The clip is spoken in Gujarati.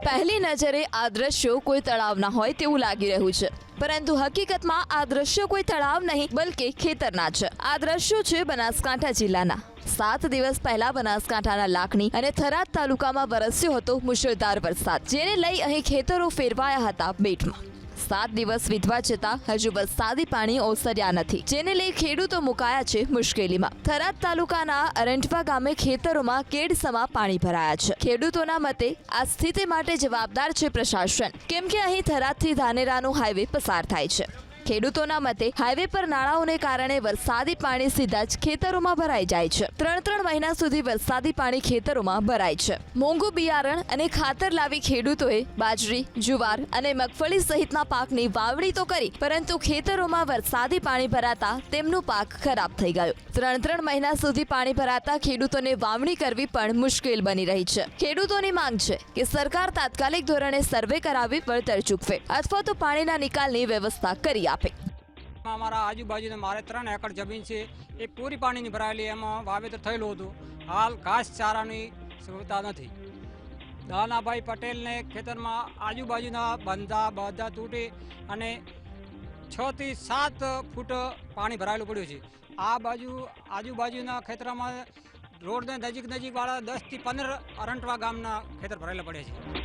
પહેલી નજરે આ દ્રશ્યો કોઈ તળાવના હોય તેવું લાગી રહ્યું છે, પરંતુ હકીકતમાં આ દ્રશ્યો કોઈ તળાવ નહીં બલકે ખેતરના છે। આ દ્રશ્યો છે બનાસકાંઠા જિલ્લાના। 7 દિવસ પહેલા બનાસકાંઠાના લાખણી અને થરાદ તાલુકામાં વરસ્યો હતો મુશળધાર વરસાદ, જેને લઈ અહીં ખેતરો ફેરવાયા હતા બેટમાં। 7 દિવસ વીતવા છતાં હજુ વરસાદી પાણી ઓસર્યા નથી, જેને લઈ ખેડૂતો મુકાયા છે મુશ્કેલીમાં। થરાદ તાલુકાના અરંટવા ગામે ખેતરોમાં કેડસમાં પાણી ભરાયા છે। ખેડૂતોના મતે આ સ્થિતિ માટે જવાબદાર છે પ્રશાસન, કેમ કે અહીં થરાદથી ધાનેરાનો હાઈવે પસાર થાય છે। ખેડૂતોના મતે હાઈવે પર નાળાઓને કારણે વરસાદી પાણી સીધા જ ખેતરોમાં ભરાઈ જાય છે। 3 મહિના સુધી વરસાદી પાણી ખેતરોમાં ભરાય છે। મોંઘું બિયારણ અને ખાતર લાવી ખેડૂતોએ બાજરી, જુવાર અને મગફળી સહિતના પાકની વાવણી તો કરી, પરંતુ ખેતરોમાં વરસાદી પાણી ભરાતા તેમનો પાક ખરાબ થઈ ગયો। 3 મહિના સુધી પાણી ભરાતા ખેડૂતોને વાવણી કરવી પણ મુશ્કેલ બની રહી છે। ખેડૂતોની માંગ છે કે સરકાર તાત્કાલિક ધોરણે સર્વે કરાવી વળતર ચૂકવે અથવા તો પાણીના નિકાલની વ્યવસ્થા કરી આપે। અમારા આજુબાજુને મારે 3 એકર જમીન છે, એ પૂરી પાણીની ભરાયેલી, એમાં વાવેતર થયેલું હતું। હાલ ઘાસચારાની સુવિધા નથી। દાનાભાઈ પટેલને ખેતરમાં આજુબાજુના બંધા બધા તૂટી અને 6 થી 7 ફૂટ પાણી ભરાયેલું પડ્યું છે। આ બાજુ આજુબાજુના ખેતરમાં રોડને નજીક વાળા 10 થી 15 અરંટવા ગામના ખેતર ભરાયેલા પડ્યા છે।